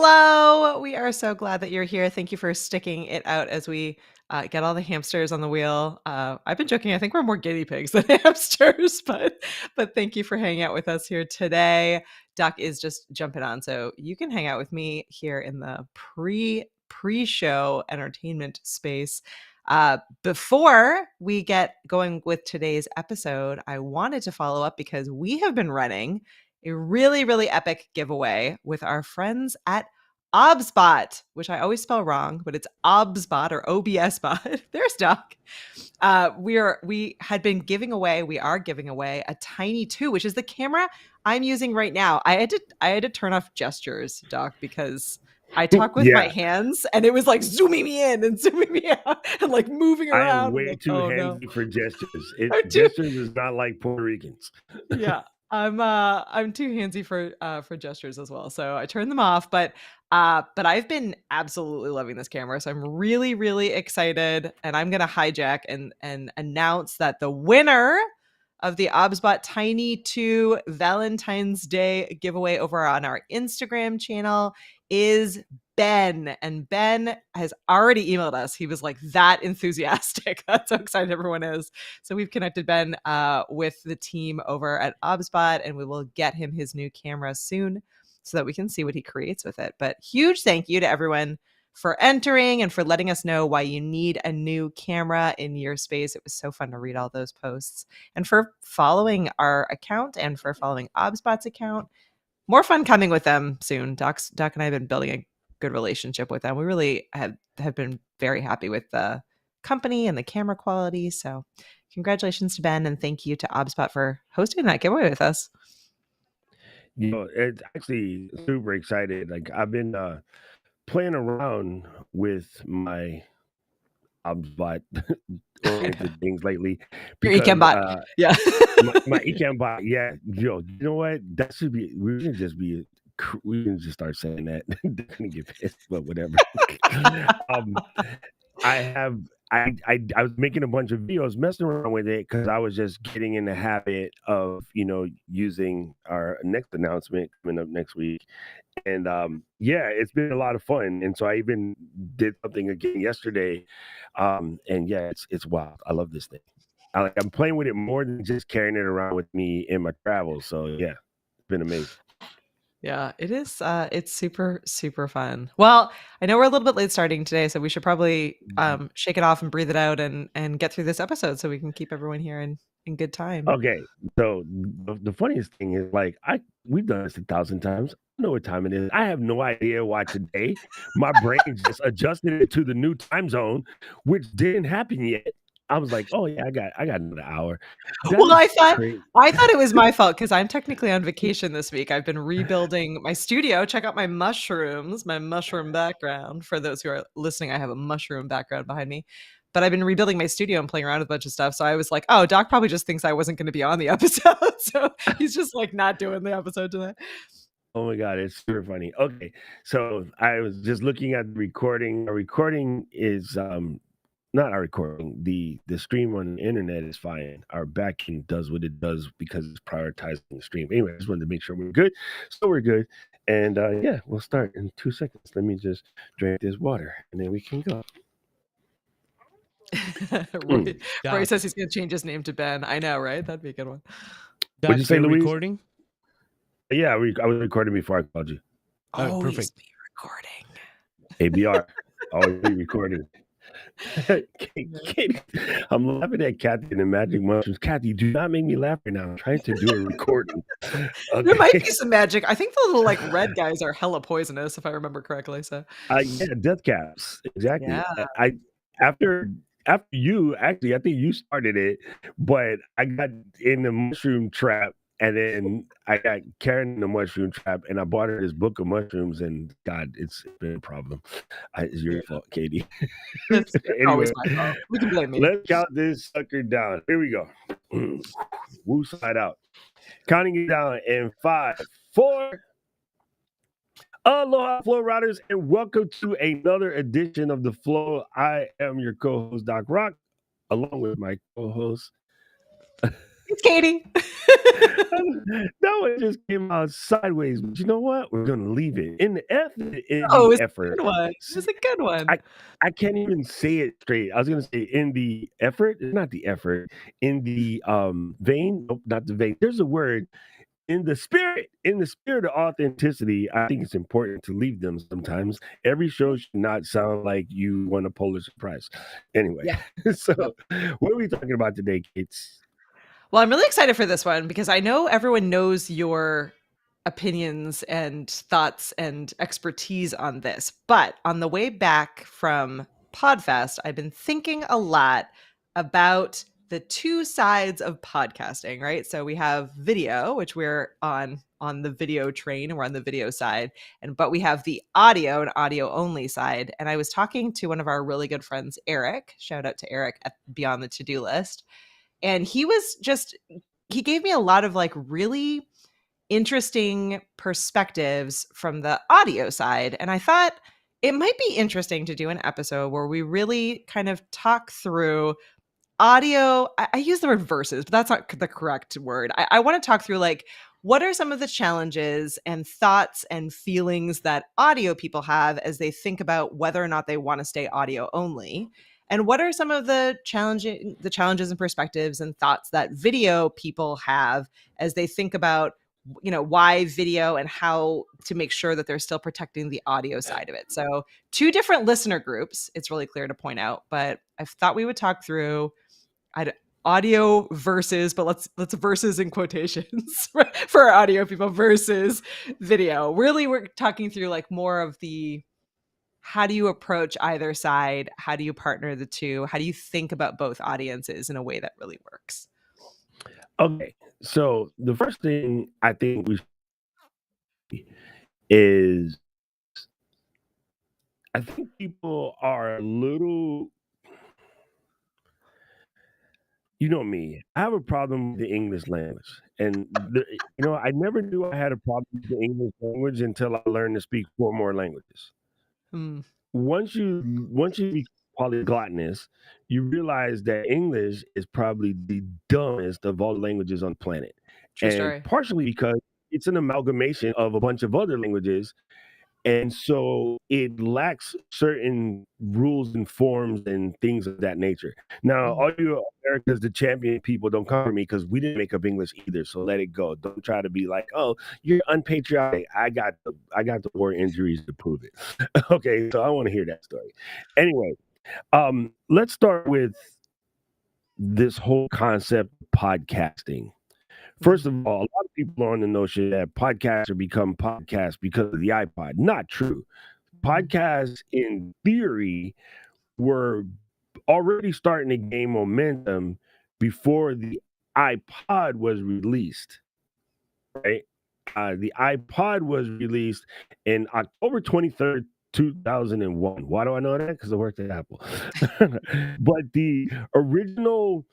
Hello. We are so glad that you're here. Thank you for sticking it out as we get all the hamsters on the wheel. I've been joking. I think we're more guinea pigs than hamsters, but thank you for hanging out with us here today. Doc is just jumping on, so you can hang out with me here in the pre-show entertainment space. Before we get going with today's episode, I wanted to follow up because we have been running a really, really epic giveaway with our friends at Obspot, which I always spell wrong, but it's Obsbot or OBSbot. There's Doc. We are giving away a Tiny 2, which is the camera I'm using right now. I had to turn off gestures, Doc, because I talk with my hands and it was like zooming me in and zooming me out and like moving around. I am way too handy for gestures. Gestures is not like Puerto Ricans. Yeah. I'm too handsy for gestures as well, so I turned them off. But I've been absolutely loving this camera, so I'm really, really excited, and I'm gonna hijack and announce that the winner of the Obsbot Tiny 2 Valentine's Day giveaway over on our Instagram channel is Ben. And Ben has already emailed us. He was like that enthusiastic. That's how excited everyone is. So we've connected Ben with the team over at Obspot, and we will get him his new camera soon so that we can see what he creates with it. But huge thank you to everyone for entering and for letting us know why you need a new camera in your space. It was so fun to read all those posts, and for following our account and for following Obspot's account. More fun coming with them soon. Doc and I have been building a good relationship with them. We really have been very happy with the company and the camera quality. So congratulations to Ben, and thank you to Obspot for hosting that giveaway with us. It's actually super excited. Like I've been playing around with my Obsbot oriented things lately. Your Ecamm bot. Yeah. my Ecamm bot. Yeah. You know what? That should be, we can just start saying that. They're gonna get pissed, but whatever. I was making a bunch of videos messing around with it because I was just getting in the habit of, using our next announcement coming up next week. And it's been a lot of fun. And so I even did something again yesterday. And yeah, it's wild. I love this thing. I'm playing with it more than just carrying it around with me in my travels. So yeah, it's been amazing. Yeah, it is. It's super, super fun. Well, I know we're a little bit late starting today, so we should probably shake it off and breathe it out and get through this episode so we can keep everyone here in good time. Okay, so the funniest thing is, like, we've done this 1,000 times. I know what time it is. I have no idea why today my brain just adjusted it to the new time zone, which didn't happen yet. I was like, oh yeah, I got another hour. Well, I thought it was my fault because I'm technically on vacation this week. I've been rebuilding my studio. Check out my mushrooms, my mushroom background. For those who are listening, I have a mushroom background behind me. But I've been rebuilding my studio and playing around with a bunch of stuff. So I was like, oh, Doc probably just thinks I wasn't going to be on the episode. So he's just like not doing the episode today. Oh my God, it's super funny. Okay, so I was just looking at the recording. Our recording is not our recording. The stream on the internet is fine. Our backend does what it does because it's prioritizing the stream. Anyway, I just wanted to make sure we're good. So we're good. And yeah, we'll start in 2 seconds. Let me just drink this water and then we can go. Roy says he's going to change his name to Ben. I know, right? That'd be a good one. Did you say Louise? Recording? Yeah, I was recording before I called you. Oh, perfect. Be recording. ABR. Always be recording. I'm laughing at Kathy and the magic mushrooms. Kathy, do not make me laugh right now. I'm trying to do a recording. Okay. There might be some magic. I think the little like red guys are hella poisonous, if I remember correctly. So yeah, death caps. Exactly. Yeah. After you, actually, I think you started it, but I got in the mushroom trap. And then I got Karen in the mushroom trap, and I bought her this book of mushrooms, and God, it's been a problem. It's your fault, Katie. It's always my fault. You can blame me. Let's count this sucker down. Here we go. Woo side out. Counting it down in 5, 4. Aloha, Flow Riders, and welcome to another edition of The Flow. I am your co-host, Doc Rock, along with my co-host, It's Katie. That one just came out sideways, but you know what? We're gonna leave it in the F in Oh, the it's a effort. good one. See, It's a good one. I I can't even say it straight. I was gonna say in the effort, not the effort, in the vein. Nope, not the vein. There's a word in the spirit of authenticity. I think it's important to leave them sometimes. Every show should not sound like you won a Pulitzer Prize. Anyway, Yeah. so Yep. what are we talking about today, kids? Well, I'm really excited for this one because I know everyone knows your opinions and thoughts and expertise on this. But on the way back from Podfest, I've been thinking a lot about the two sides of podcasting, right? So we have video, which we're on the video train and we're on the video side, and but we have the audio and audio only side. And I was talking to one of our really good friends, Eric. Shout out to Eric at Beyond the To-Do List, and he gave me a lot of like really interesting perspectives from the audio side, and I thought it might be interesting to do an episode where we really kind of talk through audio. I use the word versus, but that's not the correct word. I want to talk through like what are some of the challenges and thoughts and feelings that audio people have as they think about whether or not they want to stay audio only, and what are some of the challenges and perspectives and thoughts that video people have as they think about why video and how to make sure that they're still protecting the audio side of it. So two different listener groups, it's really clear to point out, but I thought we would talk through audio versus, but let's versus in quotations for our audio people versus video. Really, we're talking through like more of the how do you approach either side? How do you partner the two? How do you think about both audiences in a way that really works? Okay, so the first thing I think we should is I think people are a little, you know me. I have a problem with the English language, and I never knew I had a problem with the English language until I learned to speak four more languages. Hmm. Once you become polyglotness, you realize that English is probably the dumbest of all languages on the planet, True and story. partially because it's an amalgamation of a bunch of other languages, and so it lacks certain rules and forms and things of that nature. Now, Mhm. all you America's the champion people, don't come for me because we didn't make up English either. So let it go. Don't try to be like, oh, you're unpatriotic. I got the war injuries to prove it. Okay, so I want to hear that story. Anyway, let's start with this whole concept of podcasting. First Mhm. of all, a lot of people are on the notion that podcasts are become podcasts because of the iPod. Not true. Mhm. Podcasts, in theory, were already starting to gain momentum before the iPod was released, right? The iPod was released in October 23rd, 2001. Why do I know that? Because I worked at Apple. But the original,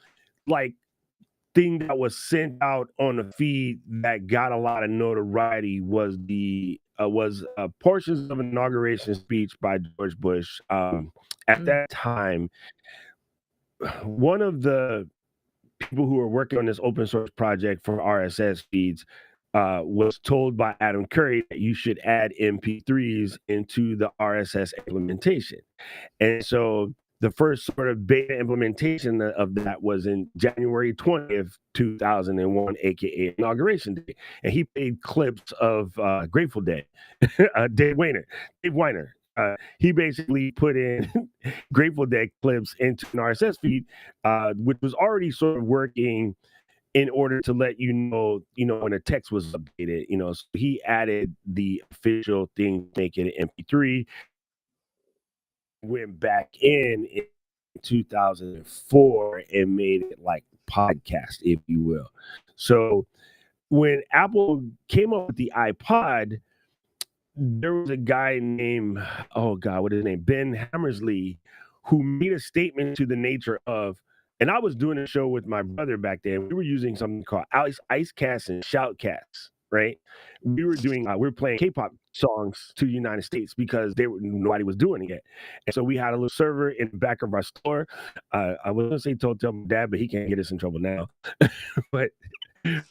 like, thing that was sent out on the feed that got a lot of notoriety was portions of an inauguration speech by George Bush. At Mm. that time, one of the people who were working on this open source project for RSS feeds was told by Adam Curry that you should add MP3s into the RSS implementation. And so the first sort of beta implementation of that was in January 20th, 2001, aka Inauguration Day. And he played clips of Grateful Dead, Dave Weiner. He basically put in Grateful Dead clips into an RSS feed, which was already sort of working in order to let when a text was updated. So he added the official thing, make it an MP3, went back in 2004 and made it like podcast, if you will. So when Apple came up with the iPod, there was a guy named, oh God, what is his name? Ben Hammersley, who made a statement to the nature of, and I was doing a show with my brother back then. We were using something called IceCast and Shoutcast. right? We were playing K-pop songs to the United States because nobody was doing it. And so we had a little server in the back of our store. I was gonna say told tell my dad, but he can't get us in trouble now. But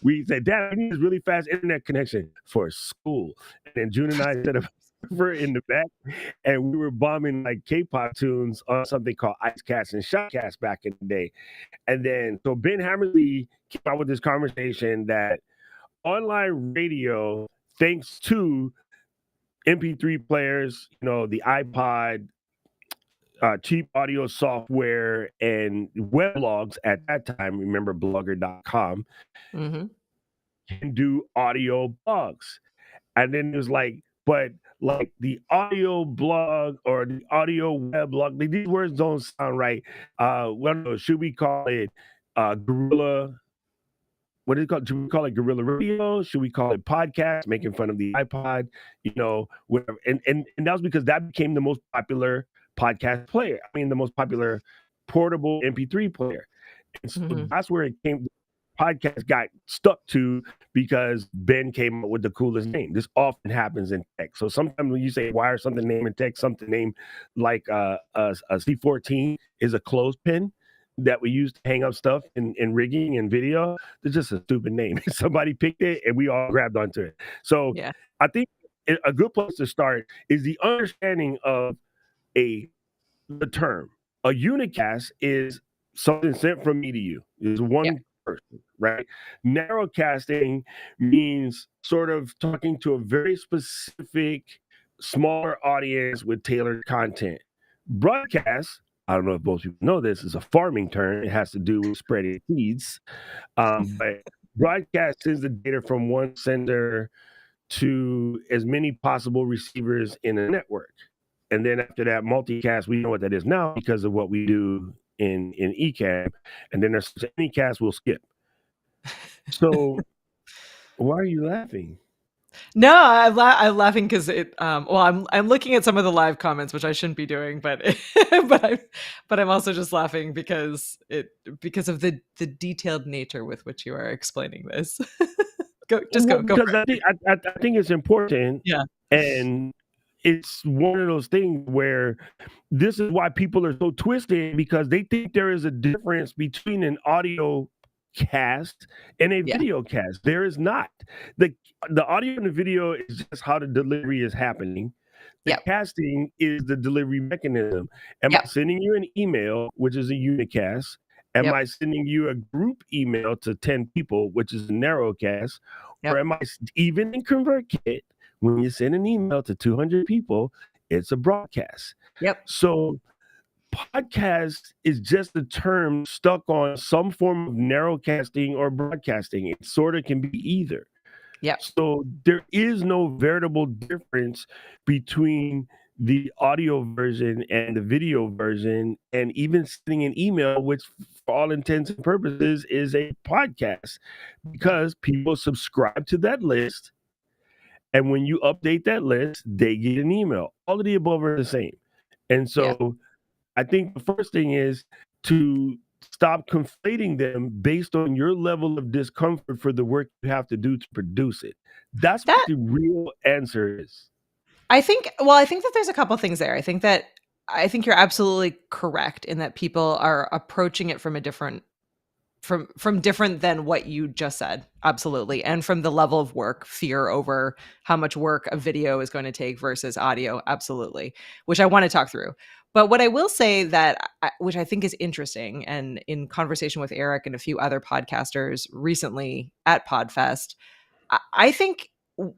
we said, Dad, we need this really fast internet connection for school. And then June and I set up a server in the back, and we were bombing like K-pop tunes on something called Icecast and Shotcast back in the day. And then so Ben Hammerly came out with this conversation that online radio, thanks to MP3 players, the iPod, cheap audio software, and weblogs at that time, remember blogger.com, Mm-hmm. can do audio blogs. And then it was like, but like the audio blog or the audio web blog, these words don't sound right. Well, should we call it guerrilla? What is it called? Should we call it guerrilla radio? Should we call it podcast? Making fun of the iPod, whatever. And that was because that became the most popular podcast player. I mean, the most popular portable MP3 player. And so Mm-hmm. that's where it came. Podcast got stuck to because Ben came up with the coolest name. This often happens in tech. So sometimes when you say wire something name in tech, something name like a C14 is a clothespin that we use to hang up stuff in rigging and video. It's just a stupid name. Somebody picked it and we all grabbed onto it. So Yeah. I think a good place to start is the understanding of the term. A unicast is something sent from me to you. Is Yeah. one person, right? Narrowcasting means sort of talking to a very specific, smaller audience with tailored content. Broadcast, I don't know if most people know this, is a farming term. It has to do with spreading seeds. But broadcast sends the data from one sender to as many possible receivers in a network. And then after that, multicast, we know what that is now because of what we do in Ecamm. And then there's any cast we'll skip. So why are you laughing? No, I'm laughing because I'm looking at some of the live comments, which I shouldn't be doing, but I'm also just laughing because of the detailed nature with which you are explaining this. Well, Go because for it. I think it's important, Yeah. and it's one of those things where this is why people are so twisted because they think there is a difference between an audio cast and a Yeah. video cast. There is not. The the audio and the video is just how the delivery is happening. The Yep. casting is the delivery mechanism. Am I Yep. sending you an email, which is a unicast? Am Yep. I sending you a group email to 10 people, which is a narrowcast? Or Yep. am I even in ConvertKit, when you send an email to 200 people, it's a broadcast. Yep. So podcast is just a term stuck on some form of narrowcasting or broadcasting. It sort of can be either. Yep. So there is no veritable difference between the audio version and the video version, and even sending an email, which for all intents and purposes is a podcast, because people subscribe to that list. And when you update that list, they get an email. All of the above are the same. And Yeah. so I think the first thing is to stop conflating them based on your level of discomfort for the work you have to do to produce it. That's what That the real answer is. I think that there's a couple things there. I think you're absolutely correct in that people are approaching it from a different from different than what you just said. Absolutely. And from the level of work, fear over how much work a video is going to take versus audio. Absolutely. Which I want to talk through. But what I will say which I think is interesting, and in conversation with Eric and a few other podcasters recently at Podfest, I think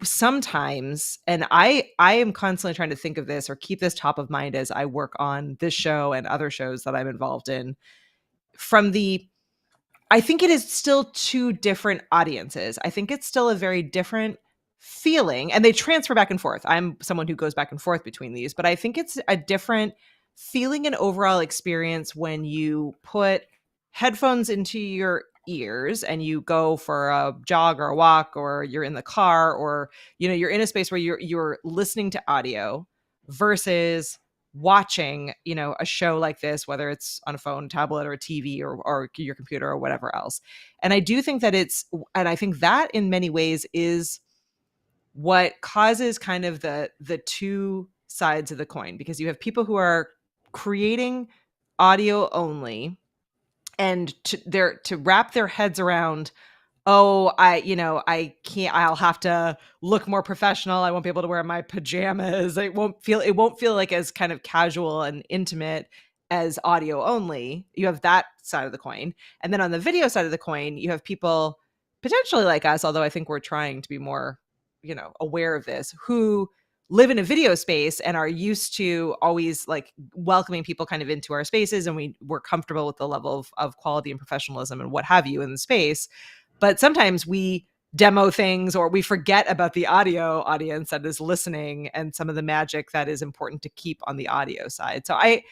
sometimes, and I am constantly trying to think of this or keep this top of mind as I work on this show and other shows that I'm involved in, from the I think it is still two different audiences. I think it's still a very different feeling, and they transfer back and forth. I'm someone who goes back and forth between these, but I think it's a different feeling and overall experience when you put headphones into your ears and you go for a jog or a walk, or you're in the car, or you're in a space where you're listening to audio versus watching a show like this, whether it's on a phone, tablet, or a TV, or your computer or whatever else. And I do think that and I think that in many ways is what causes kind of the two sides of the coin, because you have people who are creating audio only, and to wrap their heads around, oh, I can't, I'll have to look more professional. I won't be able to wear my pajamas. It won't feel like as kind of casual and intimate as audio only. You have that side of the coin. And then on the video side of the coin, you have people potentially like us, although I think we're trying to be more, aware of this, who live in a video space and are used to always like welcoming people kind of into our spaces, and we're comfortable with the level of quality and professionalism and what have you in the space. But sometimes we demo things, or we forget about the audio audience that is listening and some of the magic that is important to keep on the audio side. So I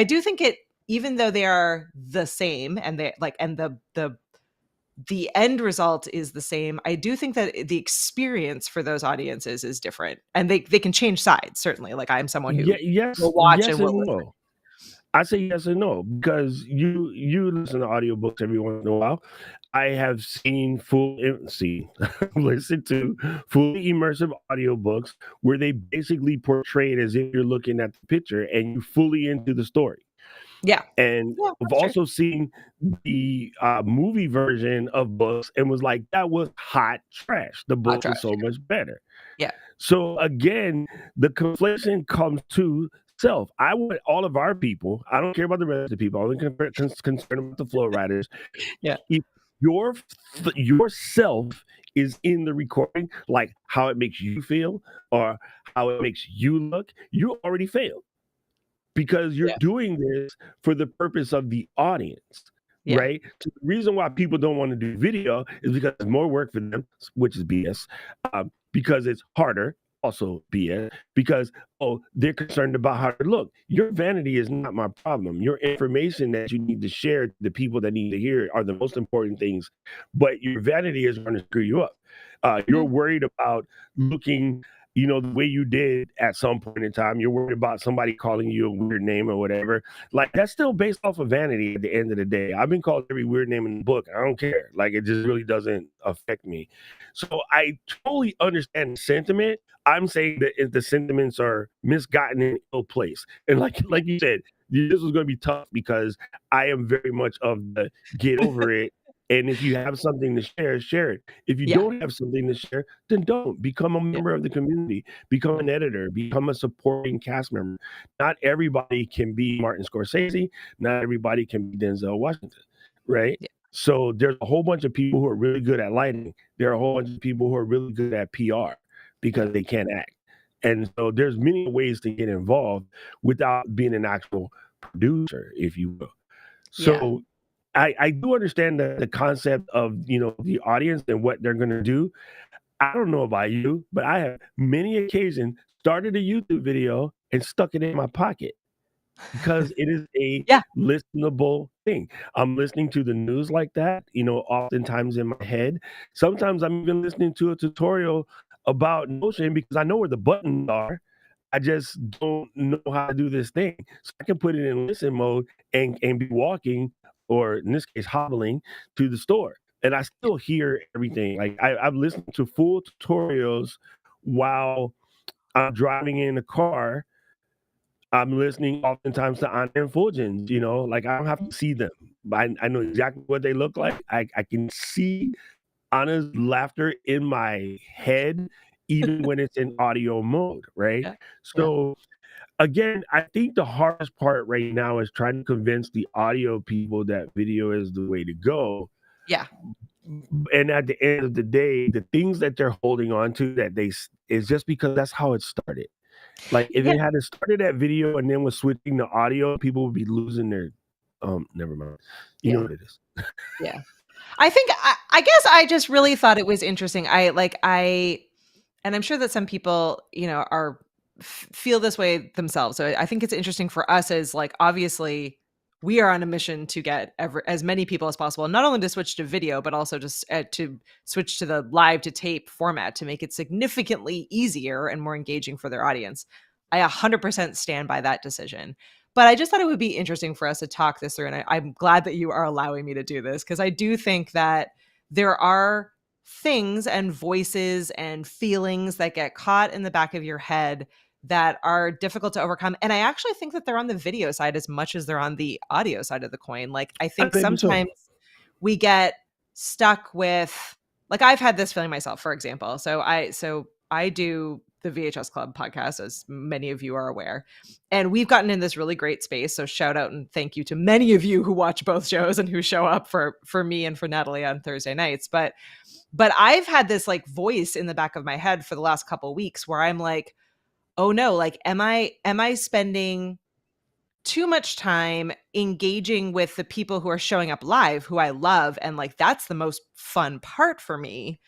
do think it, even though they are the same, and they like, and the end result is the same, I do think that the experience for those audiences is different, and they can change sides, certainly. Like, I'm someone who Yes, will watch yes and will and listen. no. I say yes and no because you listen to audiobooks every once in a while. I have seen listen to fully immersive audiobooks where they basically portray it as if you're looking at the picture and you fully into the story. Yeah. And Yeah, I've that's true. also seen the movie version of books and was like, that was hot trash. The Hot book trash. is so much better. Yeah. So again, the conflation comes to self. I want all of our people, I don't care about the rest of the people, I'm only concerned about the flow riders. Yeah. If your yourself is in the recording, like how it makes you feel or how it makes you look, you already failed because you're Yeah. doing this for the purpose of the audience, Yeah. right? So the reason why people don't want to do video is because it's more work for them, which is BS. Because it's harder, also BS. Because they're concerned about how they look. Your vanity is not my problem. Your information that you need to share to the people that need to hear it are the most important things. But your vanity is going to screw you up. You're Mhm. worried about looking the way you did at some point in time. You're worried about somebody calling you a weird name or whatever. Like that's still based off of vanity at the end of the day. I've been called every weird name in the book. I don't care. Like it just really doesn't affect me. So I totally understand the sentiment. I'm saying that if the sentiments are misgotten in ill place. And like you said, this was going to be tough because I am very much of the get over it. And if you have something to share, share it. If you Yeah. don't have something to share, then don't. Become a Yeah. member of the community. Become an editor. Become a supporting cast member. Not everybody can be Martin Scorsese. Not everybody can be Denzel Washington, right? Yeah. So there's a whole bunch of people who are really good at lighting. There are a whole bunch of people who are really good at PR Yeah. because they can't act. And so there's many ways to get involved without being an actual producer, if you will. Yeah. So I do understand the concept of the audience and what they're gonna do. I don't know about you, but I have many occasions started a YouTube video and stuck it in my pocket because it is a Yeah. listenable thing. I'm listening to the news like that, oftentimes in my head. Sometimes I'm even listening to a tutorial about Notion because I know where the buttons are. I just don't know how to do this thing. So I can put it in listen mode and be walking, or in this case, hobbling to the store. And I still hear everything. Like I've listened to full tutorials while I'm driving in the car. I'm listening oftentimes to Anna and Fulgens, like I don't have to see them. But I know exactly what they look like. I can see Anna's laughter in my head, even when it's in audio mode, right? Yeah. Yeah. So again, I think the hardest part right now is trying to convince the audio people that video is the way to go. Yeah. And at the end of the day, the things that they're holding on to is just because that's how it started. Like if Yeah. it had started at video and then was switching to audio, people would be losing their never mind. You know Yeah. what it is. Yeah. I think I guess I just really thought it was interesting. And I'm sure that some people, are feel this way themselves. So I think it's interesting for us as, like, obviously we are on a mission to get as many people as possible, not only to switch to video, but also just to switch to the live to tape format to make it significantly easier and more engaging for their audience. I 100% stand by that decision. But I just thought it would be interesting for us to talk this through. And I'm glad that you are allowing me to do this, because I do think that there are things and voices and feelings that get caught in the back of your head that are difficult to overcome. And I actually think that they're on the video side as much as they're on the audio side of the coin. Like, I think Maybe so. sometimes we get stuck with, like, I've had this feeling myself, for example. So I do the VHS Club podcast, as many of you are aware. And we've gotten in this really great space. So shout out and thank you to many of you who watch both shows and who show up for me and for Natalie on Thursday nights. But I've had this like voice in the back of my head for the last couple of weeks where I'm like, oh no, like am I spending too much time engaging with the people who are showing up live, who I love, and like that's the most fun part for me,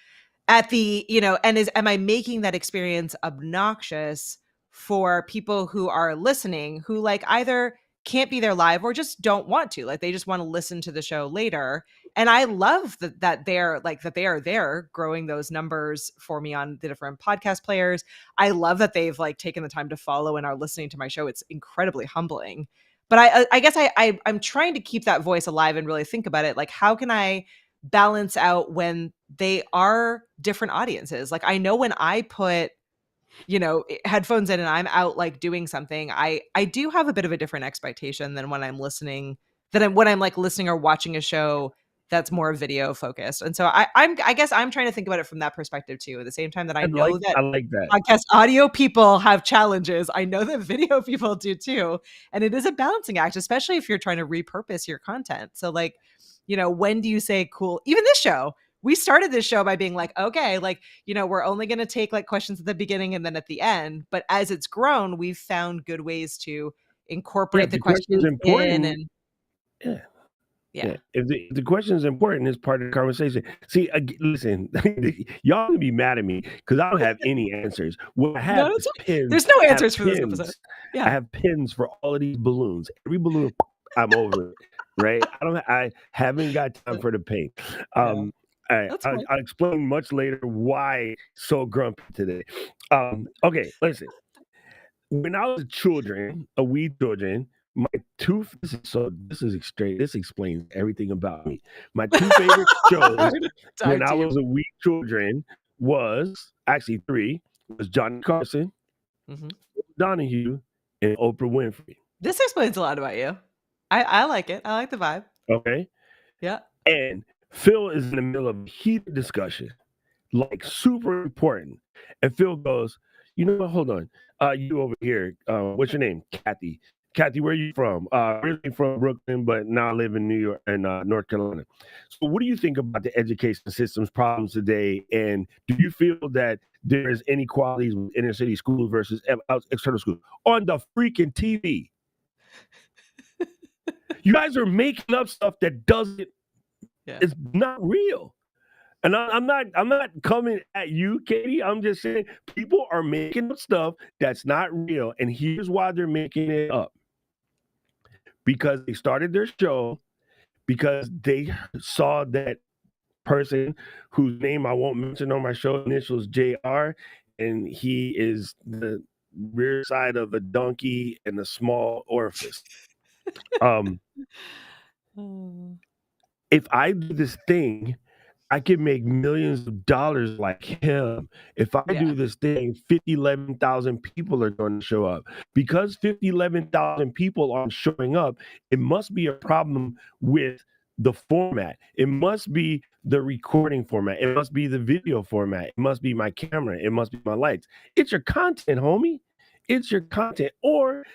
at the, and am I making that experience obnoxious for people who are listening, who like either can't be there live or just don't want to, like they just want to listen to the show later. And I love that they're like, that they are there growing those numbers for me on the different podcast players. I love that they've like taken the time to follow and are listening to my show. It's incredibly humbling. But I guess I'm trying to keep that voice alive and really think about it. Like, how can I balance out when they are different audiences? Like, I know when I put, headphones in and I'm out like doing something, I do have a bit of a different expectation than when I'm listening, when I'm like listening or watching a show that's more video focused. And so I guess I'm trying to think about it from that perspective too. At the same time that I know that I like that. podcast audio people have challenges, I know that video people do too. And it is a balancing act, especially if you're trying to repurpose your content. So like, when do you say cool? Even this show, we started this show by being like, okay, like, we're only going to take like questions at the beginning and then at the end. But as it's grown, we've found good ways to Yeah, incorporate if the the question is questions in. important, And yeah. yeah, Yeah, if the question is important, it's part of the conversation. See, listen, y'all gonna be mad at me because I don't have any answers. What I no, have is pins. there's no I have answers for this episode. pins. I Yeah. have pins for all of these balloons. Every balloon, I'm over it. Right? I haven't got time for the pain. Yeah. Um, That's fine. I'll explain much later why so grumpy today. Okay, listen. When I was children, a wee children, my two this explains everything about me. My two favorite shows when Talk I to you. was a wee children was actually three, was Johnny Carson, Mhm. Donahue, and Oprah Winfrey. This explains a lot about you. I like it. I like the vibe. Okay. Yeah. And Phil is in the middle of a heated discussion, like super important. And Phil goes, you know what? Hold on. You over here. What's your name? Kathy. Kathy, where are you from? Originally from Brooklyn, but now I live in New York and North Carolina. So, what do you think about the education system's problems today? And do you feel that there's inequalities with inner city schools versus external schools on the freaking TV? You guys are making up stuff that doesn't. Yeah. It's not real. And I'm not coming at you, Katie. I'm just saying people are making up stuff that's not real. And here's why they're making it up. Because they started their show, because they saw that person whose name I won't mention on my show, initials JR, and he is the rear side of a donkey and a small orifice. Um, Oh. if I do this thing, I can make millions of dollars like him. If I Yeah. do this thing, 50, 11,000 people are going to show up. Because 50, 11,000 people aren't showing up, it must be a problem with the format. It must be the recording format. It must be the video format. It must be my camera. It must be my lights. It's your content, homie. It's your content. Or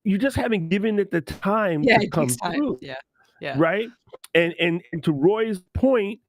you just haven't given it the time Yeah, to it takes come time. through. Yeah. Yeah. Right. And to Roy's point,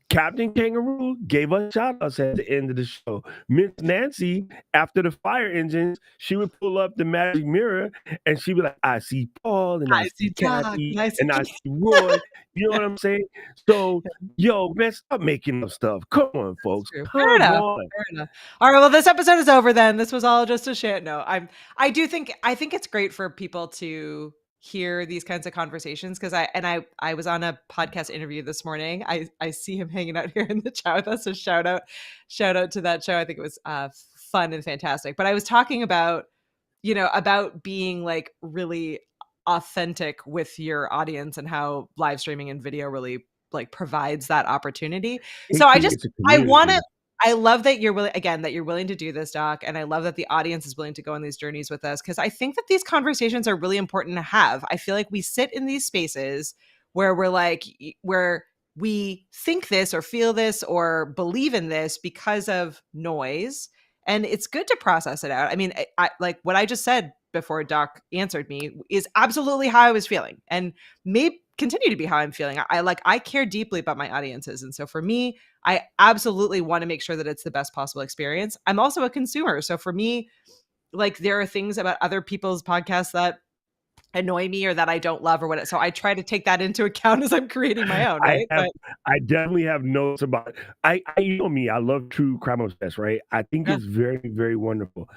Captain Kangaroo gave us shout outs at the end of the show. Miss Nancy, after the fire engines, she would pull up the magic mirror and she'd be like, I see Paul and I I see see Doc Kathy and I see and I see Roy. You know what I'm saying? So, yo, man, stop making up stuff. Come on, That's folks. true. Fair Come enough. on. Fair enough. All right. Well, this episode is over then. This was all just a shit. No, I think it's great for people to hear these kinds of conversations because I was on a podcast interview this morning. I see him hanging out here in the chat with us. So shout out to that show. I think it was fun and fantastic. But I was talking about, about being like really authentic with your audience and how live streaming and video really like provides that opportunity. It So creates a I want to community. I love that you're willing, again, that you're willing to do this, Doc, and I love that the audience is willing to go on these journeys with us, because I think that these conversations are really important to have. I feel like we sit in these spaces where we're like, where we think this or feel this or believe in this because of noise, and it's good to process it out. I mean, I like what I just said before Doc answered me is absolutely how I was feeling, and may continue to be how I'm feeling. I care deeply about my audiences, and so for me, I absolutely want to make sure that it's the best possible experience. I'm also a consumer. So for me, like there are things about other people's podcasts that annoy me or that I don't love or what. So I try to take that into account as I'm creating my own, I right? have But I definitely have notes about it. You know me, I love true crime obsessed, right? I think yeah, it's very, very wonderful.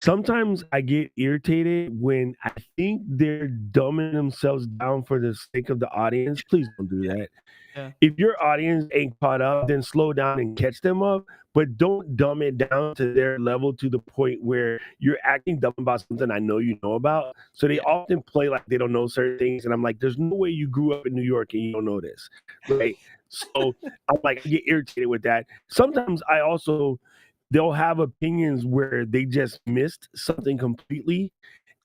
Sometimes I get irritated when I think they're dumbing themselves down for the sake of the audience. Please don't do yeah, that. yeah, If your audience ain't caught up, then slow down and catch them up. But don't dumb it down to their level to the point where you're acting dumb about something I know you know about. So they yeah, often play like they don't know certain things. And I'm like, there's no way you grew up in New York and you don't know this. Right. So I'm like, I get irritated with that. Sometimes I also, they'll have opinions where they just missed something completely,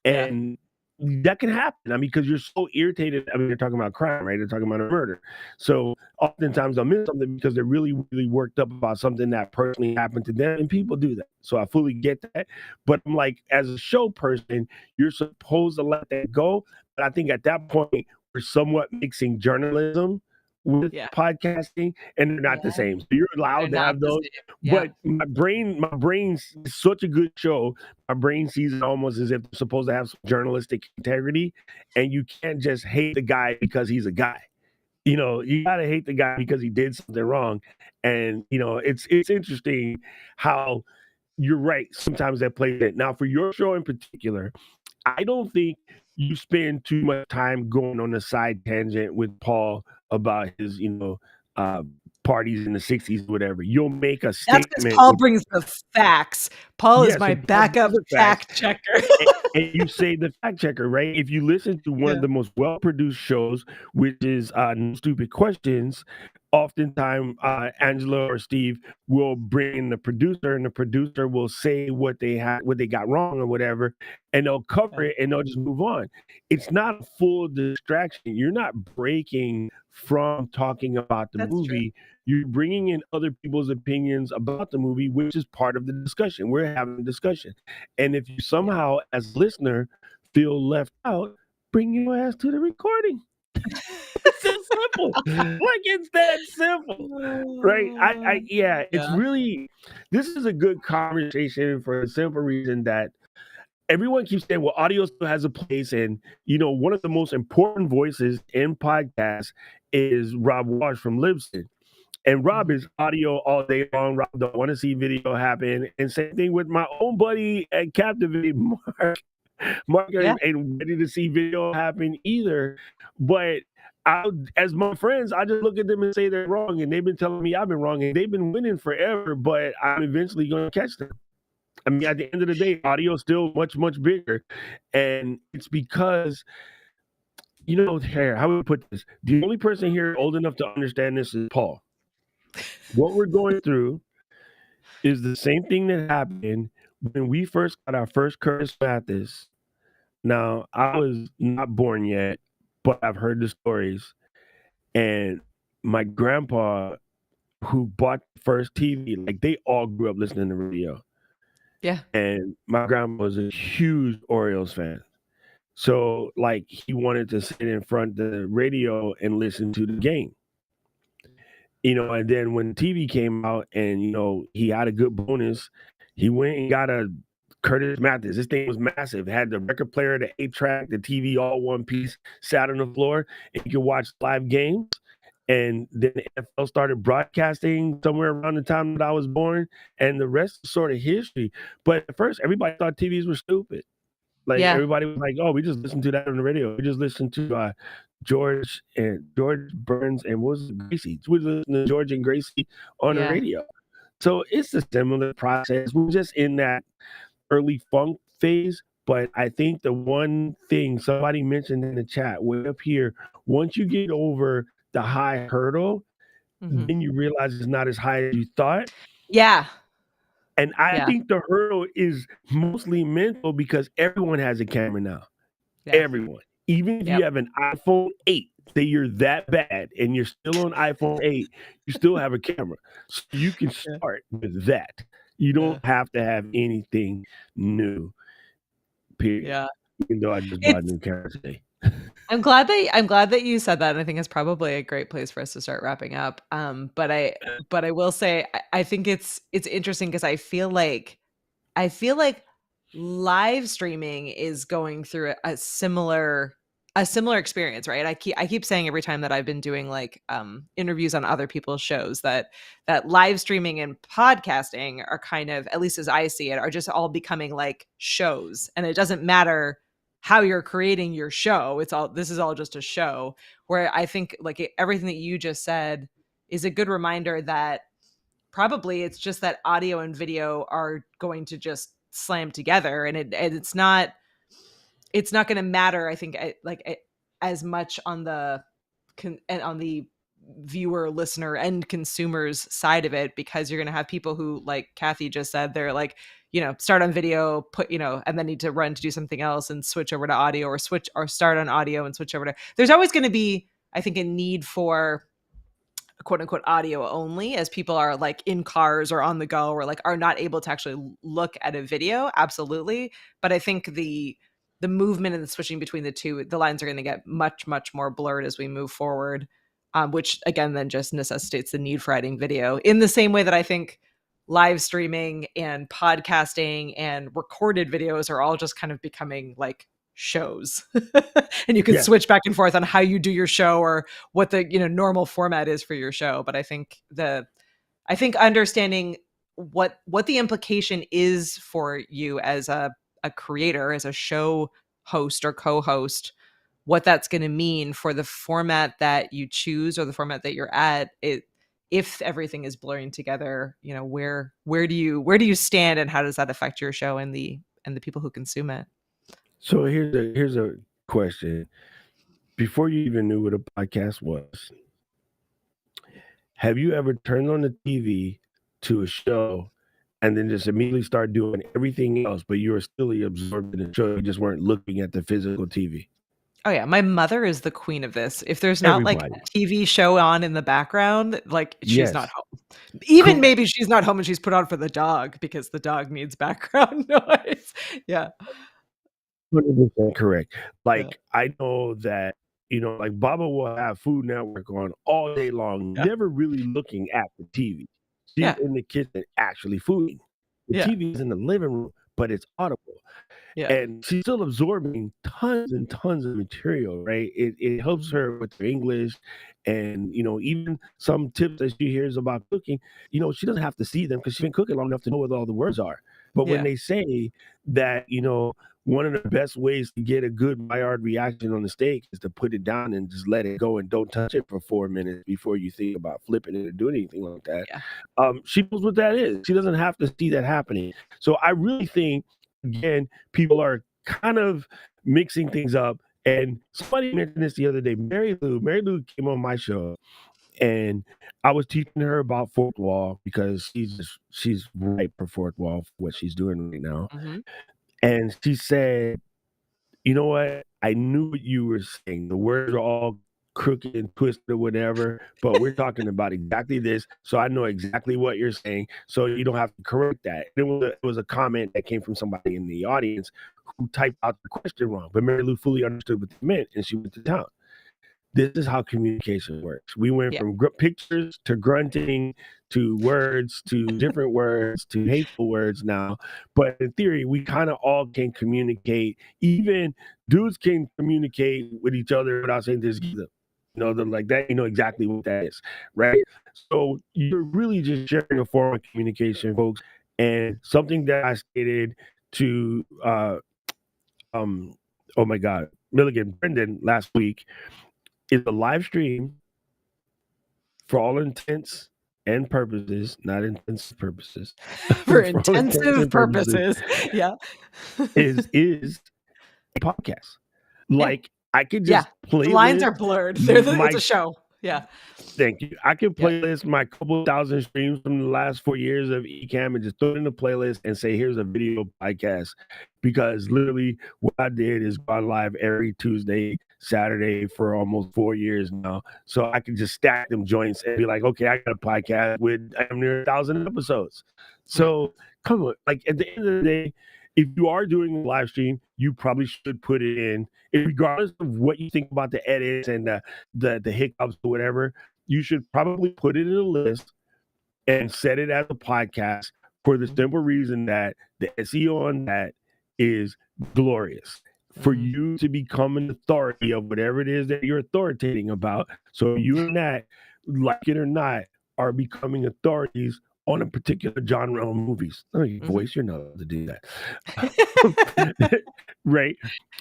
yeah, and that can happen. I mean, because you're so irritated. I mean, they're talking about crime, right? They're talking about a murder. So oftentimes they'll miss something because they're really, really worked up about something that personally happened to them. And people do that. So I fully get that. But I'm like, as a show person, you're supposed to let that go. But I think at that point, we're somewhat mixing journalism with yeah, podcasting, and they're not the yeah. same. So you're They're allowed to not have the those. same. Yeah, But my brain's such a good show. My brain sees it almost as if they're supposed to have some journalistic integrity, and you can't just hate the guy because he's a guy. You know, you gotta hate the guy because he did something wrong. And it's interesting how you're right. Sometimes that plays it. Now, for your show in particular, I don't think you spend too much time going on a side tangent with Paul about his, uh, parties in the '60s, whatever. You'll make a that's because statement Paul with, brings the facts. Paul is yeah. my So Paul backup brings the facts, fact checker. and you say the fact checker, right? If you listen to one of Yeah, the most well produced shows, which is No Stupid Questions, oftentimes Angela or Steve will bring in the producer, and the producer will say what they got wrong or whatever, and they'll cover yeah, it and they'll just move on. It's not a full distraction. You're not breaking from talking about the that's true. movie. You're bringing in other people's opinions about the movie, which is part of the discussion. We're having a discussion. And if you Yeah. somehow, as a listener, feel left out, bring your ass to the recording. It's that simple. Like it's that simple. Right? Yeah, it's Yeah, really, this is a good conversation for the simple reason that everyone keeps saying, well, audio still has a place. And, one of the most important voices in podcasts is Rob Walsh from Libsyn. And Rob mhm, is audio all day long. Rob don't want to see video happen. And same thing with my own buddy at Captivate, Mark. Mark yeah, ain't ready to see video happen either. But as my friends, I just look at them and say they're wrong. And they've been telling me I've been wrong. And they've been winning forever, but I'm eventually going to catch them. I mean, at the end of the day, audio is still much, much bigger. And it's because, here, how would we put this? The only person here old enough to understand this is Paul. What we're going through is the same thing that happened when we first got our first Curtis Mathis. Now, I was not born yet, but I've heard the stories. And my grandpa, who bought the first TV, like they all grew up listening to radio. yeah, And my grandpa was a huge Orioles fan. So, like, he wanted to sit in front of the radio and listen to the game. And then when TV came out and, he had a good bonus, he went and got a Curtis Mathis. This thing was massive. It had the record player, the 8-track, the TV, all one piece, sat on the floor, and you could watch live games. And then the NFL started broadcasting somewhere around the time that I was born, and the rest is sort of history. But at first, everybody thought TVs were stupid. Like yeah, everybody was like, "Oh, we just listened to that on the radio. We just listened to George Burns and what was it, Gracie. We listened to George and Gracie on the yeah, radio." So it's a similar process. We're just in that early funk phase. But I think the one thing somebody mentioned in the chat way up here, once you get over the high hurdle, Mhm. then you realize it's not as high as you thought. Yeah. And I Yeah. think the hurdle is mostly mental because everyone has a camera now. Yeah. Everyone. Even if Yep. you have an iPhone 8, say you're that bad and you're still on iPhone 8, you still have a camera. So you can Yeah. start with that. You Yeah. don't have to have anything new, period. Yeah. Even though I just bought a It's new camera today. I'm glad that you said that, and I think it's probably a great place for us to start wrapping up. But I will say I think it's interesting because I feel like live streaming is going through a similar experience, right? I keep saying every time that I've been doing like interviews on other people's shows that live streaming and podcasting are kind of, at least as I see it, are just all becoming like shows. And it doesn't matter how you're creating your show. This is all just a show, where I think like everything that you just said is a good reminder that probably it's just that audio and video are going to just slam together, and it's not going to matter, I think, as much on the and on the viewer, listener, and consumers side of it, because you're going to have people who, like Kathy just said, they're like, start on video, and then need to run to do something else and switch over to audio, or start on audio and switch over to. There's always going to be, I think, a need for quote unquote audio only, as people are like in cars or on the go, or like are not able to actually look at a video. Absolutely. But I think the movement and the switching between the two, the lines are going to get much, much more blurred as we move forward, which again then just necessitates the need for adding video, in the same way that I think live streaming and podcasting and recorded videos are all just kind of becoming like shows. And you can Yes. switch back and forth on how you do your show, or what the normal format is for your show. But I think understanding what the implication is for you as a creator, as a show host or co-host, what that's going to mean for the format that you choose, or the format that you're at, it if everything is blurring together, where do you stand, and how does that affect your show and the people who consume it? So here's a question. Before you even knew what a podcast was, have you ever turned on the TV to a show and then just immediately start doing everything else, but you were still absorbed in the show, you just weren't looking at the physical TV? Oh yeah, my mother is the queen of this. If there's not like Everybody. a TV show on in the background, like she's not Yes, home. Even correct. maybe she's not home and she's put on for the dog because the dog needs background noise. Yeah. 100% correct. Yeah. Like, I know that, like Baba will have Food Network on all day long, Yeah. never really looking at the TV. She's Yeah. in the kitchen actually fooding. The Yeah. TV is in the living room, but it's audible. Yeah. And she's still absorbing tons and tons of material, right? It helps her with her English, and even some tips that she hears about cooking. She doesn't have to see them because she's been cooking long enough to know what all the words are. But when Yeah. they say that, one of the best ways to get a good Maillard reaction on the steak is to put it down and just let it go and don't touch it for 4 minutes before you think about flipping it or doing anything like that. Yeah. She knows what that is. She doesn't have to see that happening. So I really think, again, people are kind of mixing things up. And somebody mentioned this the other day. Mary Lou came on my show, and I was teaching her about fourth wall because she's right for fourth wall for what she's doing right now. Mhm. And she said, "You know what? I knew what you were saying. The words are all crooked and twisted or whatever, but we're talking about exactly this. So I know exactly what you're saying. So you don't have to correct that." It was a comment that came from somebody in the audience who typed out the question wrong, but Mary Lou fully understood what they meant, and she went to town. This is how communication works. We went Yeah. from pictures to grunting to words to different words to hateful words now. But in theory, we kind of all can communicate. Even dudes can communicate with each other without saying this. They're like that. You know exactly what that is, right? So you're really just sharing a form of communication, folks. And something that I stated to, um, oh my God, Milligan Brendan last week is a live stream for all intents and purposes, not intensive purposes, For for all intents intensive and purposes, purposes. Yeah. is a podcast. Yeah. Like I could Yeah. just The lines are playlist blurred. It's my a show. Yeah. Thank you. I can Yeah. playlist my couple thousand streams from the last 4 years of Ecamm and just throw it in the playlist and say, "Here's a video podcast," because literally what I did is gone live every Tuesday, Saturday for almost 4 years now. So I can just stack them joints and be like, "Okay, I got a podcast with damn near 1,000 episodes." Yeah. So come on, like at the end of the day, if you are doing a live stream, you probably should put it in, regardless of what you think about the edits and the hiccups or whatever. You should probably put it in a list and set it as a podcast for the Mhm. simple reason that the SEO on that is glorious. For Mhm. you to become an authority of whatever it is that you're authoritating about. So you and that, like it or not, are becoming authorities on a particular genre of movies. Oh, your Mhm. voice, you're not allowed to do that. Right?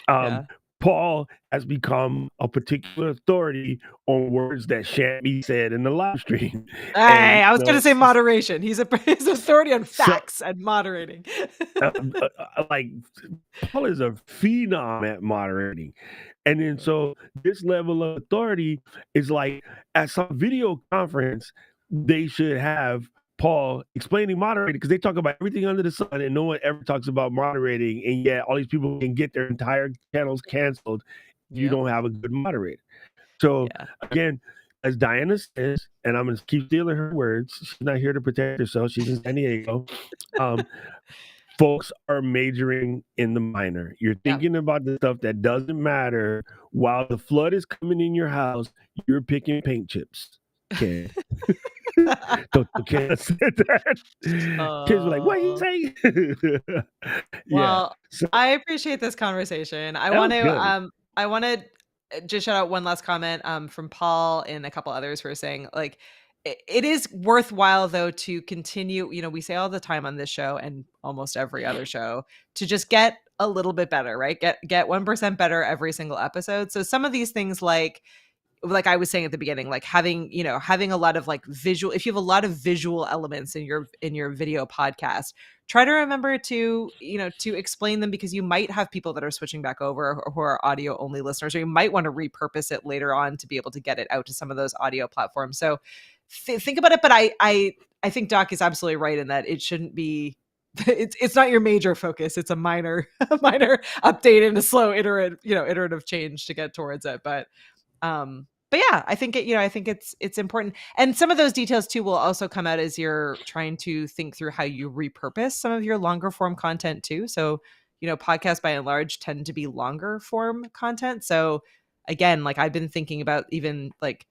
Um, Yeah. Paul has become a particular authority on words that shan't be said in the live stream. Hey, And I was gonna say moderation. He's he's authority on so facts and moderating. like Paul is a phenom at moderating. And then so this level of authority is like at some video conference, they should have Paul explaining moderating because they talk about everything under the sun and no one ever talks about moderating. And yet all these people can get their entire channels canceled if you Yep. don't have a good moderator. So Yeah. again, as Diana says, and I'm gonna keep stealing her words, she's not here to protect herself, she's in San Diego. Um, folks are majoring in the minor. You're Yep. thinking about the stuff that doesn't matter while the flood is coming in your house, you're picking paint chips, kid. Don't kid said that. Kids were like, "What he Oh. say?" Yeah. Well, So I appreciate this conversation. that was good. I want to just shout out one last comment from Paul and a couple others who are saying like it is worthwhile though to continue, we say all the time on this show and almost every other show to just get a little bit better, right? Get 1% better every single episode. So some of these things like I was saying at the beginning, like having a lot of like visual, if you have a lot of visual elements in your video podcast, try to remember to, to explain them because you might have people that are switching back over who are audio only listeners, or you might want to repurpose it later on to be able to get it out to some of those audio platforms. So think about it. But I think Doc is absolutely right in that it shouldn't be it's not your major focus. It's a minor a minor update and a slow iterative change to get towards it. But yeah, I think I think it's important. And some of those details too will also come out as you're trying to think through how you repurpose some of your longer form content too. So, podcasts by and large tend to be longer form content. So again, like I've been thinking about even like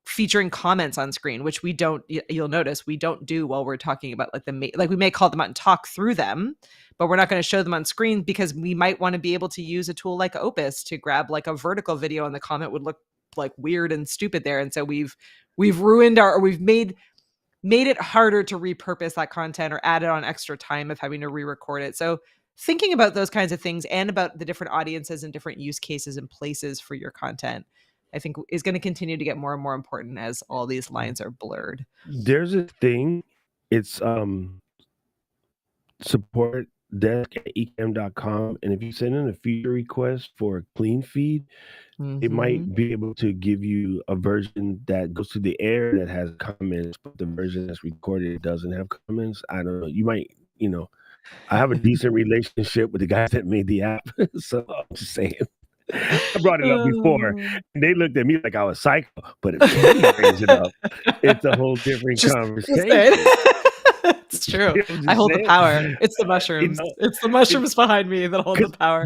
featuring comments on screen, which we don't you'll notice we don't do while we're talking about like like we may call them out and talk through them, but we're not going to show them on screen because we might want to be able to use a tool like Opus to grab like a vertical video and the comment would look like weird and stupid there. And so we've ruined or we've made it harder to repurpose that content or add it on extra time of having to re-record it. So thinking about those kinds of things and about the different audiences and different use cases and places for your content, I think is going to continue to get more and more important as all these lines are blurred. There's a thing. It's support desk at ecamm.com. And if you send in a feature request for a clean feed, it Mm-hmm. might be able to give you a version that goes to the air that has comments, but the version that's recorded doesn't have comments. I don't know. You might, I have a decent relationship with the guys that made the app. So I'm just saying. I brought it up before, and they looked at me like I was psycho. But if Kenny brings it up, it's a whole different Just saying. conversation. It's true. I'm I just hold the saying, power. It's the you mushrooms. know, It's the it, mushrooms behind me that hold the because power.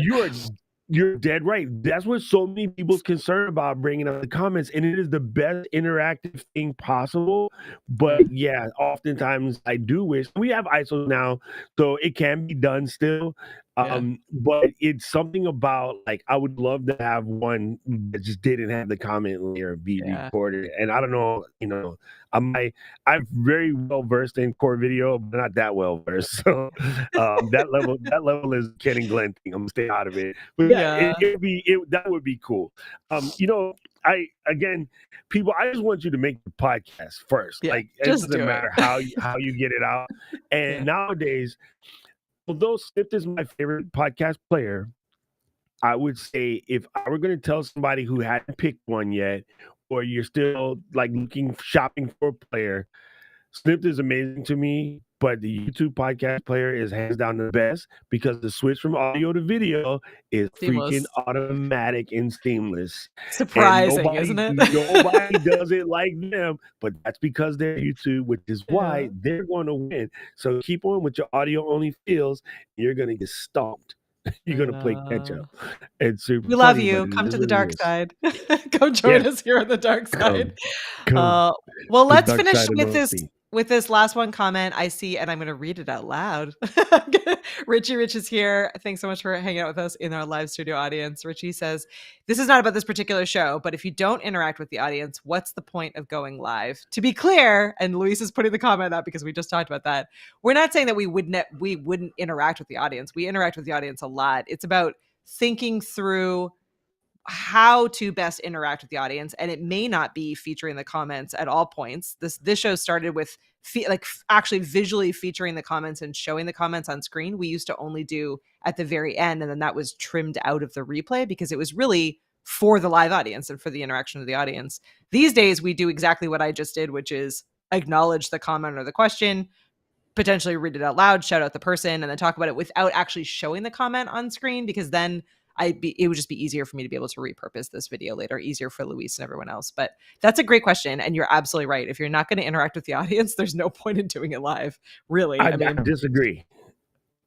you're dead right. That's what so many people's concerned about bringing up the comments, and it is the best interactive thing possible. Yeah. But yeah, oftentimes I do wish we have ISO now, so it can be done still. Yeah. But it's something about like I would love to have one that just didn't have the comment layer be Yeah. recorded. And I don't know, I'm very well versed in core video, but not that well versed. So that level is Ken and Glenn thing. I'm gonna stay out of it. But yeah, Yeah. that would be cool. I again, people, I just want you to make the podcast first. Yeah. Like it Just doesn't do it. matter how you get it out. And Yeah. nowadays, although Swift is my favorite podcast player, I would say if I were going to tell somebody who hadn't picked one yet, or you're still like looking shopping for a player, Snipped is amazing to me, but the YouTube podcast player is hands down the best because the switch from audio to video is freaking Seamless. automatic and seamless. And Surprising, isn't nobody it? nobody does it like them, but that's because they're YouTube, which is Yeah. why they're going to win. So keep on with your audio only feels, you're going to get stomped. You're going to play catch Yeah. up. It's super We love funny, but you. it Come is to the what it dark is. side. Come join Yes, us here on the dark side. come, come. Well, The let's dark finish side of honesty. with this last one comment I see, and I'm going to read it out loud. Richie Rich is here. Thanks so much for hanging out with us in our live studio audience. Richie says, "This is not about this particular show, but if you don't interact with the audience, what's the point of going live?" To be clear, and Luis is putting the comment up because we just talked about that. We're not saying that we wouldn't interact with the audience. We interact with the audience a lot. It's about thinking through how to best interact with the audience, and it may not be featuring the comments at all points. This show started with actually visually featuring the comments and showing the comments on screen. We used to only do at the very end, and then that was trimmed out of the replay because it was really for the live audience and for the interaction of the audience. These days we do exactly what I just did, which is acknowledge the comment or the question, potentially read it out loud, shout out the person, and then talk about it without actually showing the comment on screen, because then it would just be easier for me to be able to repurpose this video later, easier for Luis and everyone else. But that's a great question, and you're absolutely right. If you're not going to interact with the audience, there's no point in doing it live, really. I I mean, disagree.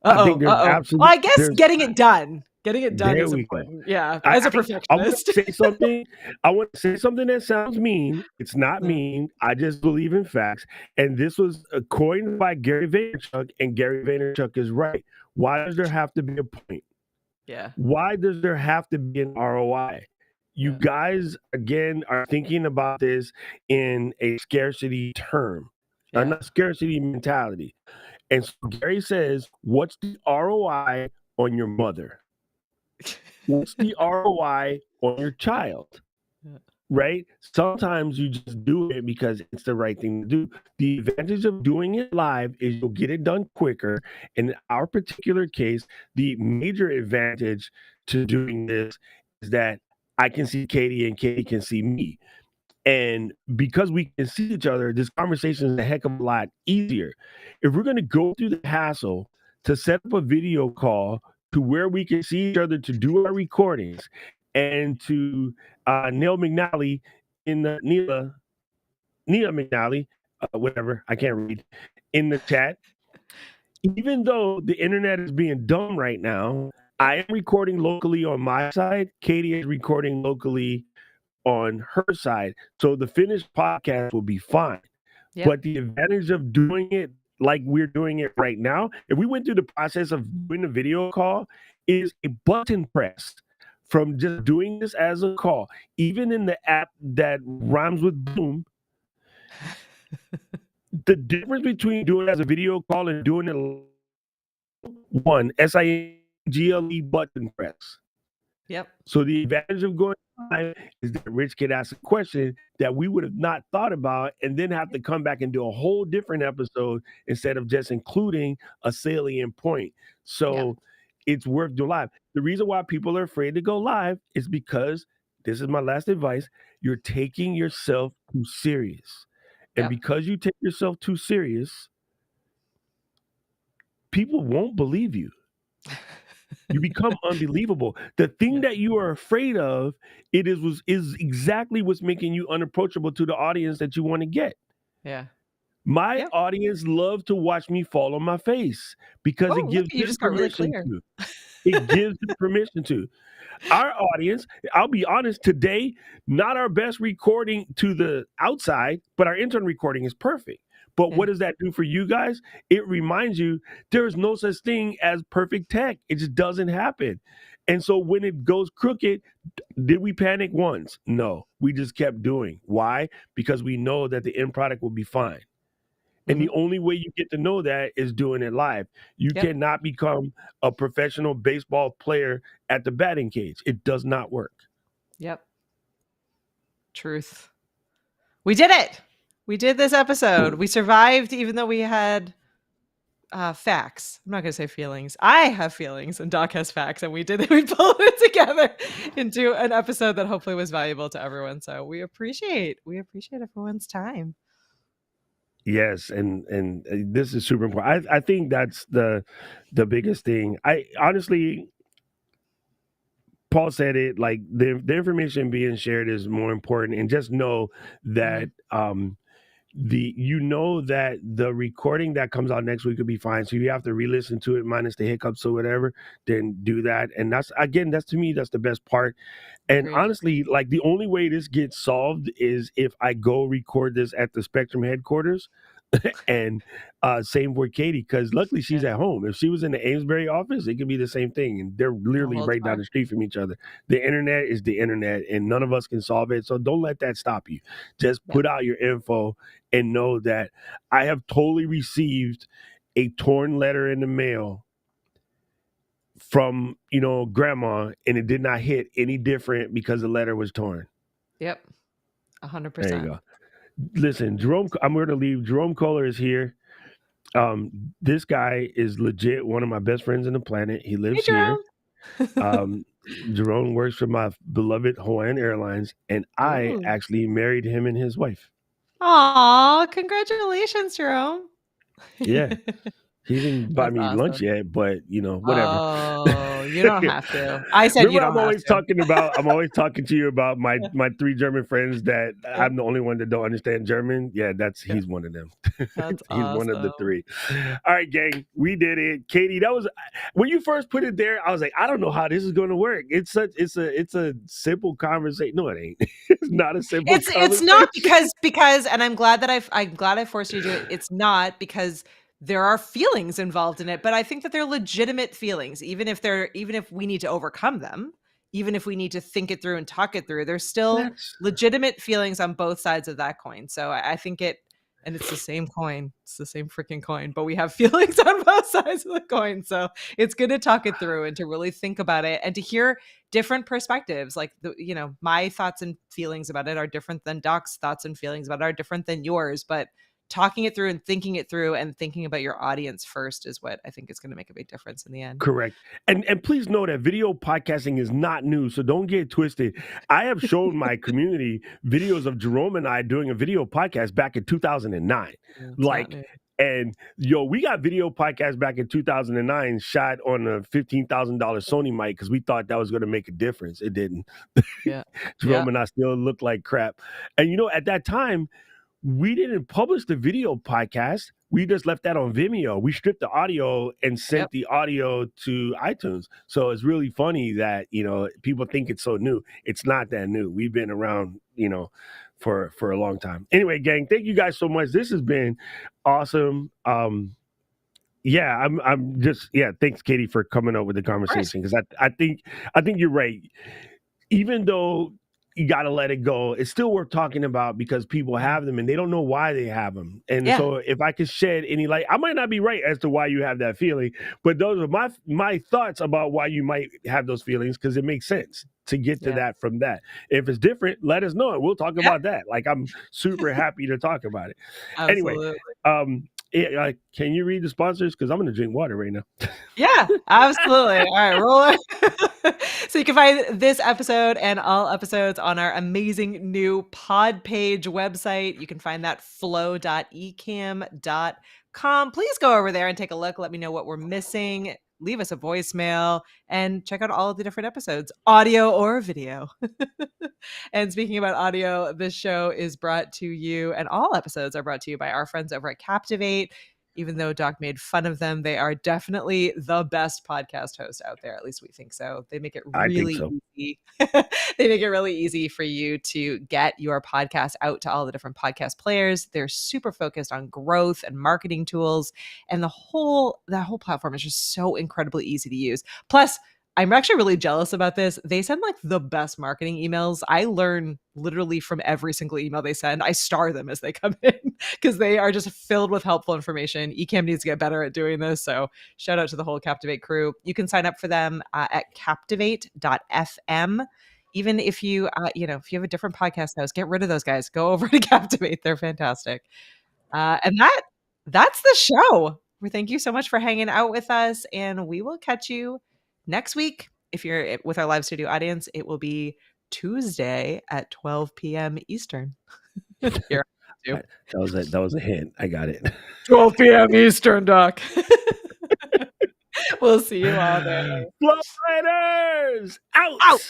I think uh there's oh. Well, absolute I guess there's getting it done there is we go. important. Yeah, as a I want perfectionist. to say something. I want to say something that sounds mean. It's not Yeah. mean. I just believe in facts. And this was coined by Gary Vaynerchuk, and Gary Vaynerchuk is right. Why does there have to be a point? Yeah. Why does there have to be an ROI? You Yeah. guys, again, are thinking about this in a scarcity term, Yeah. not scarcity mentality. And so Gary says, what's the ROI on your mother? What's the ROI on your child? Yeah. Right? Sometimes you just do it because it's the right thing to do. The advantage of doing it live is you'll get it done quicker. In our particular case, the major advantage to doing this is that I can see Katie and Katie can see me. And because we can see each other, this conversation is a heck of a lot easier. If we're going to go through the hassle to set up a video call to where we can see each other to do our recordings, and to Neil McNally in the Nia McNally, whatever, I can't read, in the chat. Even though the internet is being dumb right now, I am recording locally on my side. Katie is recording locally on her side. So the finished podcast will be fine. Yep. But the advantage of doing it like we're doing it right now, if we went through the process of doing a video call, is a button press from just doing this as a call. Even in the app that rhymes with boom, the difference between doing it as a video call and doing it one SINGLE button press. Yep. So the advantage of going live is that Rich could ask a question that we would have not thought about and then have to come back and do a whole different episode instead of just including a salient point. Yeah. So it's worth doing live. The reason why people are afraid to go live is because, this is my last advice, you're taking yourself too serious. And Yep. because you take yourself too serious, people won't believe you. You become unbelievable. The thing Yeah. that you are afraid of, is exactly what's making you unapproachable to the audience that you want to get. Yeah. My Yep. audience love to watch me fall on my face because Oh, it look, gives you them just got really permission clear. to. It gives them permission to. Our audience, I'll be honest, today, not our best recording to the outside, but our internal recording is perfect. But Yeah. what does that do for you guys? It reminds you there is no such thing as perfect tech. It just doesn't happen. And so when it goes crooked, did we panic once? No, we just kept doing. Why? Because we know that the end product will be fine. And Mm-hmm. the only way you get to know that is doing it live. You Yep. cannot become a professional baseball player at the batting cage. It does not work. Yep. Truth. We did it. We did this episode. We survived, even though we had facts. I'm not gonna say feelings. I have feelings, and Doc has facts, and we did it. We pulled it together into an episode that hopefully was valuable to everyone. So we appreciate everyone's time. Yes, and this is super important. I think that's the biggest thing. I honestly, Paul said it, like the information being shared is more important, and just know Mhm. that that the recording that comes out next week will be fine. So if you have to re-listen to it minus the hiccups or whatever, then do that. And that's, again, that's, to me, that's the best part. And Agreed. honestly, like the only way this gets solved is if I go record this at the Spectrum headquarters. And same for Katie, because luckily she's Yeah. at home. If she was in the Amesbury office, it could be the same thing. And they're No literally holds right down barred. the street from each other. The internet is the internet, and none of us can solve it. So don't let that stop you. Just Yep. put out your info and know that I have totally received a torn letter in the mail from, grandma, and it did not hit any different because the letter was torn. Yep. There you 100%. go. Listen, Jerome, I'm going to leave. Jerome Kohler is here. This guy is legit one of my best friends on the planet. He Hey, lives here. Jerome. Um, Jerome works for my beloved Hawaiian Airlines, and I Ooh. actually married him and his wife. Aw, congratulations, Jerome. Yeah, he didn't buy That's me lunch awesome. yet, but whatever. Oh, you don't have to. I said you Remember, don't have to. I'm always talking to you about my three German friends that Yep, I'm the only one that don't understand German. Yeah, yep. he's one of them. That's He's one of the awesome. three. All right, gang, we did it. Katie, that was when you first put it there. I was like, I don't know how this is going to work. It's a simple conversation. No, it ain't. It's not a simple It's not conversation. because and I'm glad I forced you to do it. It's not because there are feelings involved in it, but I think that they're legitimate feelings, even if we need to overcome them, even if we need to think it through and talk it through, there's still That's legitimate feelings on both sides of that coin. So I think it and it's the same coin. It's the same freaking coin, but we have feelings on both sides of the coin. So it's good to talk it through and to really think about it and to hear different perspectives. Like my thoughts and feelings about it are different than Doc's thoughts and feelings about it are different than yours, but talking it through and thinking about your audience first is what I think is going to make a big difference in the end. correct. And please know that video podcasting is not new, so don't get twisted. I have shown my community videos of Jerome and I doing a video podcast back in 2009. It's not Like, new. and we got video podcast back in 2009 shot on a $15,000 Sony mic because we thought that was going to make a difference. It didn't. Yeah. Yeah. Jerome and I still look like crap. And at that time, we didn't publish the video podcast. We just left that on Vimeo. We stripped the audio and sent Yep. the audio to iTunes. So it's really funny that, people think it's so new. It's not that new. We've been around, for a long time. Anyway, gang, thank you guys so much. This has been awesome. Yeah, I'm just, yeah, thanks Katie for coming up with the Of course. conversation, because I think you're right. Even though you got to let it go, it's still worth talking about because people Mhm. have them and they don't know why they have them. And Yeah. so if I could shed any light, I might not be right as to why you have that feeling, but those are my thoughts about why you might have those feelings, because it makes sense to get to Yeah. that from that. If it's different, let us know and we'll talk Yeah. about that. Like, I'm super happy to talk about it. Anyway, Absolutely. can you read the sponsors? Because I'm going to drink water right now. Yeah, absolutely. All right, roller. So you can find this episode and all episodes on our amazing new pod page website. You can find that flow.ecamm.com. Please go over there and take a look. Let me know what we're missing. Leave us a voicemail and check out all of the different episodes, audio or video. And speaking about audio, this show is brought to you, and all episodes are brought to you by our friends over at Captivate. Even though Doc made fun of them, they are definitely the best podcast host out there. At least we think so. They make it I think really so. easy. They make it really easy for you to get your podcast out to all the different podcast players. They're super focused on growth and marketing tools, and that whole platform is just so incredibly easy to use. Plus, I'm actually really jealous about this. They send like the best marketing emails. I learn literally from every single email they send. I star them as they come in because they are just filled with helpful information. Ecamm needs to get better at doing this. So shout out to the whole Captivate crew. You can sign up for them at captivate.fm. Even if if you have a different podcast host, get rid of those guys. Go over to Captivate. They're fantastic. And that's the show. Well, thank you so much for hanging out with us, and we will catch you next week. If you're with our live studio audience, it will be Tuesday at 12 p.m. Eastern. Here, That was a hint. I got it. 12 p.m. Eastern, Doc. We'll see you all there. Flow Riders out. Out.